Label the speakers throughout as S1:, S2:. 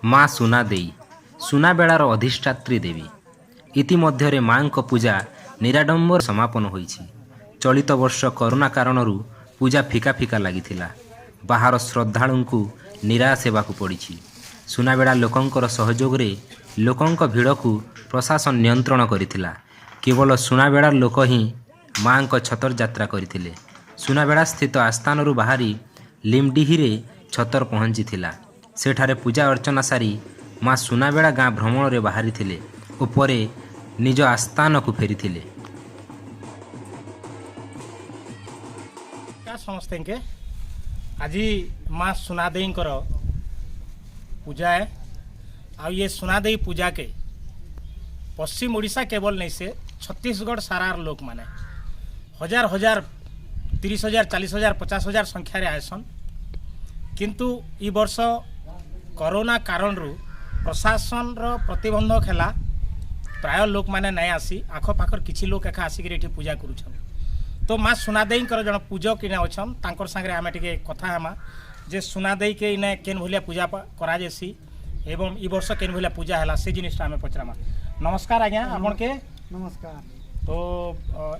S1: माँ सुना देई सुनाबेଳାର ଅଧିଷ୍ଠାତ୍ରୀ ଦେବୀ। ଇତିମଧ୍ୟରେ ମାଙ୍କ ପୂଜା ନିରାଡମ୍ବର ସମାପନ ହୋଇଛି। ଚଳିତ ବର୍ଷ କରୋନା କାରଣରୁ ପୂଜା ଫିକା ଫିକା ଲାଗିଥିଲା। ବାହାର ଶ୍ରଦ୍ଧାଳୁଙ୍କୁ ନିରାଶ ହେବାକୁ ପଡ଼ିଛି। ସୁନାବେଳା ଲୋକଙ୍କର ସହଯୋଗରେ ଲୋକଙ୍କ ଭିଡ଼କୁ ପ୍ରଶାସନ ନିୟନ୍ତ୍ରଣ କରିଥିଲା। କେବଳ ସୁନାବେଳାର ଲୋକ ହିଁ ମାଙ୍କ ଛତର ଯାତ୍ରା କରିଥିଲେ। ସୁନାବେଳା ସ୍ଥିତ ଆସ୍ଥାନରୁ ବାହାରି ଲିମଡିହିରେ ଛତର ପହଞ୍ଚିଥିଲା। ସେଠାରେ ପୂଜା ଅର୍ଚ୍ଚନା ସାରି ମା ସୁନାବେଳା ଗାଁ ଭ୍ରମଣରେ ବାହାରିଥିଲେ ଓ ପରେ ନିଜ ଆସ୍ଥାନକୁ ଫେରିଥିଲେ।
S2: समस्ते के आज माँ सुनादेई पूजा है। आ ये सुनादेई पूजा के पश्चिम ओडिशा केवल नहीं से छत्तीसगढ़ सारार लोक माने हजार हजार 30,000 40,000 50,000 संख्यार आयसन। किंतु ई वर्ष कोरोना कारण प्रशासन प्रतिबंधक है प्राय लोक मैंने नहीं आसी आखपाखर किसी लोक एका आसिक पूजा करुछन। तो माँ सुनादेई जन पूजक इने अच्छन तांकर संगे आमे टिके कथा हेमा जे सुनादेई के इने केन भलिया पूजा करा जेसी एवं ई वर्ष केन भलिया पूजा हैला से जिनिसटा आमे पचरामा। नमस्कार आज्ञा आपन के
S3: नमस्कार।
S2: तो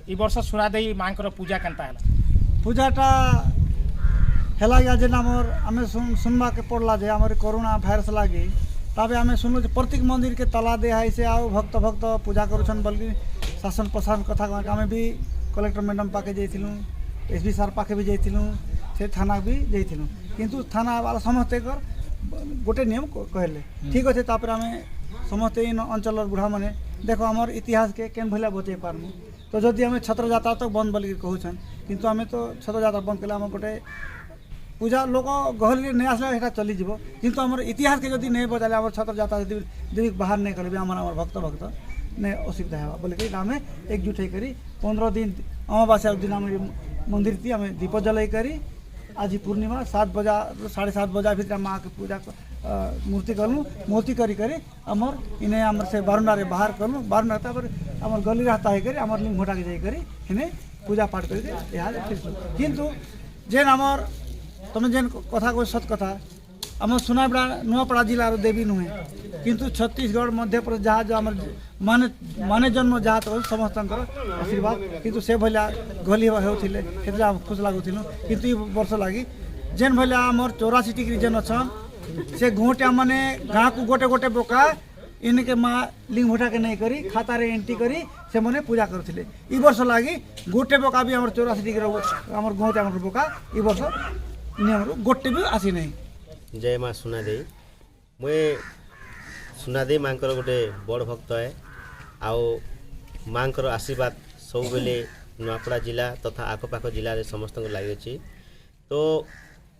S2: ई वर्ष सुनादेई मांकर पूजा केनता हैला?
S3: पूजाटा हैला या जे नामर आमे सुनबा के पड़ला जे हमर कोरोना वायरस लागी तबे आमे सुनलो जे प्रत्येक मंदिर के ताला दे है से आओ भक्त भक्त पूजा करूछन बल्कि शासन प्रशासन कथा आमे भी कलेक्टर मैडम पाके जाइलु एसपी सार पाके भी जाइलु से थाना भी जाइलु किंतु थाना वाला समस्ते कर गोटे नियम कहले ठीक अच्छे। तापर आम समस्ते इन अंचल बुढ़ा मैंने देखो आमर इतिहास के केन भलिया बचे पार्मु तो जदि आम छत्र जात्रा तो बंद बोलिक कहून किंतु आम तो छत्र जात्रा बंद कले आम गोटे पूजा लोक गहली नहीं आसला चली जीव किंतु आमर इतिहास के जदि नहीं बचाले आम छत्र जात्रा यदि बाहर नहीं कले आम भक्त भक्त नहीं असुविधा है बोलिक आम एकजुट होकर 15 दिन अमावास्या दिन आम मंदिर थी आम दीप जलाई करी आज पूर्णिमा 7 बजा 7:30 बजा भीतर माँ के पूजा मूर्ति कलु मूर्ति करी करी आमर इन्हें आमर से बारुंडा बाहर कलु बारुंडा तापर आमर गली रास्ता होकर आमर लिंग घोटा के जाकर इन्हें पूजा पाठ कर किंतु जेन आमर तुम जेन कथा को सत कथा आम सुनाबेड़ा नुआपड़ा जिलार देवी नुहे किंतु छत्तीसगढ़ मध्य प्रदेश जहाँ जो आम माने माने जन्म जहाँ तो समस्त आशीर्वाद किंतु से भलिया गली होते खुश लगुल किंतु वर्ष लगी जेन भलिया आमर 84 डिग्री जेन अच्छा से घोटिया माने गाँ को गोटे गोटे बोका इनके माँ लिंग भोटा के नहीं करी खाता रे एंट्री करी से मैंने पूजा करते ई वर्ष लगी गोटे बोका भी आम 84 डिग्री आम घोटे आम बोका ई वर्ष नियम गोटे भी आसी नहीं।
S4: जय माँ सुनादेई मुझे सुनादेई माँ गोटे बड़ भक्त है आओ माँ आशीर्वाद सब बेले नुआपड़ा जिला तथा आखपाख जिले समस्त लगी। तो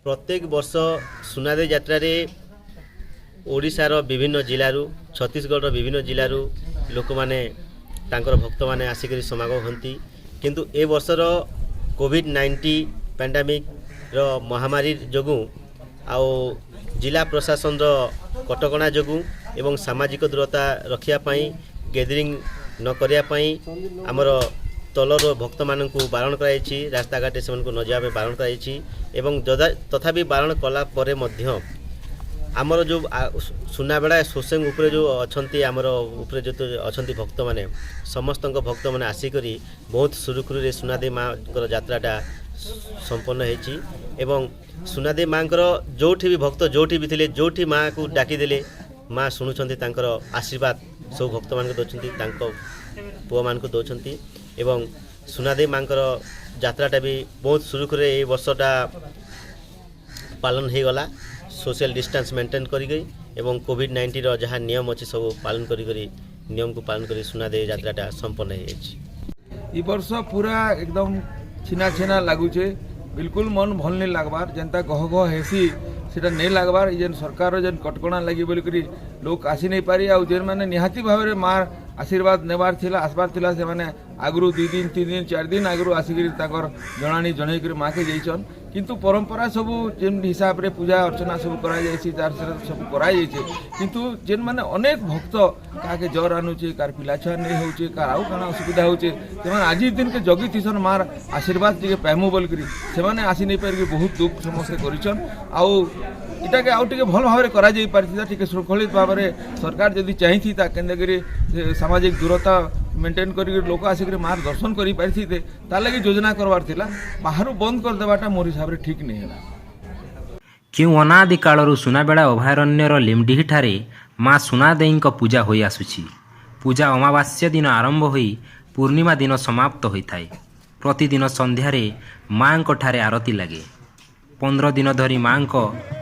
S4: प्रत्येक वर्ष सुनादेई यात्रा रे ओडिशार विभिन्न जिलूर छत्तीसगढ़ विभिन्न जिलूर लोक मैंने भक्त मैंने आसिक समागम होती किंतु ए वर्षर कोविड-19 पैंडेमिक रो महामारी जोगु आओ जिला प्रशासन कटकणा जोगु एवं सामाजिक दूरता रखापी गैदरिंग न करने आमर तलर भक्त मानू बारण कराई रास्ता घाटे से न जावाई बारण कराई तथापि बारण कला आमर जो सुनाबेड़ा सोसेंग उपरे जो अच्छा आमर उपरे जो अच्छा भक्त मैंने समस्त भक्त मैंने आसिक बहुत सुरुखुरु सुनादेई माँ यात्राटा संपन्न एवं सुनादेई माँ जो भी भक्त जो भी थे जो माँ को डाकीदे माँ शुणुंट आशीर्वाद सब भक्त मान दौरान पुआ मान दौरान एवं सुनादेई माँ यात्राटा भी बहुत सुरुखुरु ये वर्षटा पालन हो गला सोशल डिस्टेंस मेंटेन करी एवं कोविड-19 जहाँ नियम अच्छी सब पालन करी नियम को पालन करी सुनादेई यात्राटा संपन्न हो
S5: वर्ष पूरा एकदम छीना छीना लगुचे बिल्कुल मन भल नहीं लगबार जेनता गह गह हेसी सेटा नहीं लगबार जेन सरकार जेन कटकणा लगी बोलिक लोक आसी नहीं पारी आ जेन माने निहाती भाव में माँ आशीर्वाद नेबार थिला आसबार थिला से माने आगरू 2 दिन 3 दिन 4 दिन आगरू आसिक ताकर जणानी जनई माँ के जाइछन किंतु परंपरा सब जेन हिसाब रे पूजा अर्चना सब करा जाइछि तार सब करा जाइछि किंतु जेन माने अनेक भक्त काके जर आनुचे कार पिला छुआ नहीं होचे कार आउ काना असुविधा होचे से माने आज दिन के जगी थिसन मार आशीर्वाद टिके पैमु बोल करी से माने आसी नहीं पार के बहुत दुख समस्या करिछन आउ इटाके आउ टिके भल भाव करा जाई पारथिता टिके सुरक्षित भाव रे सरकार जदि चाहिथि ता केंद्रगिरी सामाजिक दूरता मेंटेन करी लोक आसिक मार दर्शन करी पारथिते ता लगी योजना करवार थिला बाहरु बंद कर देबाटा मोर हिसाब रे ठीक नहीं हैला
S1: କେଉଁ ଅନାଦି କାଳରୁ ସୁନାବେଡ଼ା ଅଭୟାରଣ୍ୟର ଲିମ୍ଡିହିଠାରେ ମା' ସୁନାଦେଈଙ୍କ ପୂଜା ହୋଇ ଆସୁଛି। ପୂଜା ଅମାବାସ୍ୟା ଦିନ ଆରମ୍ଭ ହୋଇ ପୂର୍ଣ୍ଣିମା ଦିନ ସମାପ୍ତ ହୋଇଥାଏ। ପ୍ରତିଦିନ ସନ୍ଧ୍ୟାରେ ମା'ଙ୍କଠାରେ ଆରତି ଲାଗେ। 15 ଦିନ ଧରି ମା'ଙ୍କ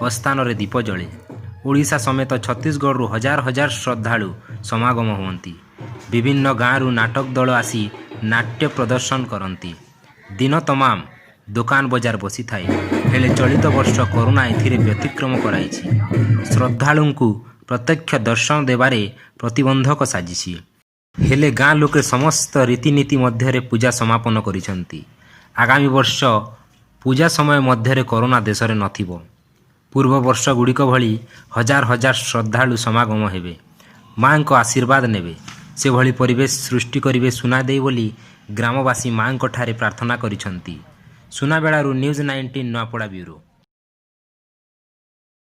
S1: ଅସ୍ଥାନରେ ଦୀପ ଜଳେ। ଓଡ଼ିଶା ସମେତ ଛତିଶଗଡ଼ରୁ ହଜାର ହଜାର ଶ୍ରଦ୍ଧାଳୁ ସମାଗମ ହୁଅନ୍ତି। ବିଭିନ୍ନ ଗାଁରୁ ନାଟକ ଦଳ ଆସି ନାଟ୍ୟ ପ୍ରଦର୍ଶନ କରନ୍ତି। ଦିନ ତମାମ ଦୋକାନ ବଜାର ବସିଥାଏ। ହେଲେ ଚଳିତ ବର୍ଷ କରୋନା ଏଥିରେ ବ୍ୟତିକ୍ରମ କରାଇଛି। ଶ୍ରଦ୍ଧାଳୁଙ୍କୁ ପ୍ରତ୍ୟକ୍ଷ ଦର୍ଶନ ଦେବାରେ ପ୍ରତିବନ୍ଧକ ସାଜିଛି। ହେଲେ ଗାଁ ଲୋକେ ସମସ୍ତ ରୀତିନୀତି ମଧ୍ୟରେ ପୂଜା ସମାପନ କରିଛନ୍ତି। ଆଗାମୀ ବର୍ଷ ପୂଜା ସମୟ ମଧ୍ୟରେ କରୋନା ଦେଶରେ ନଥିବ। ପୂର୍ବ ବର୍ଷଗୁଡ଼ିକ ଭଳି ହଜାର ହଜାର ଶ୍ରଦ୍ଧାଳୁ ସମାଗମ ହେବେ। ମା'ଙ୍କ ଆଶୀର୍ବାଦ ନେବେ। ସେଭଳି ପରିବେଶ ସୃଷ୍ଟି କରିବେ ସୁନାଦେଈ ବୋଲି ଗ୍ରାମବାସୀ ମା'ଙ୍କଠାରେ ପ୍ରାର୍ଥନା କରିଛନ୍ତି। ସୁନାବେଡ଼ାରୁ ନ୍ୟୁଜ୍ 19 ନୂଆପଡ଼ା ବ୍ୟୁରୋ।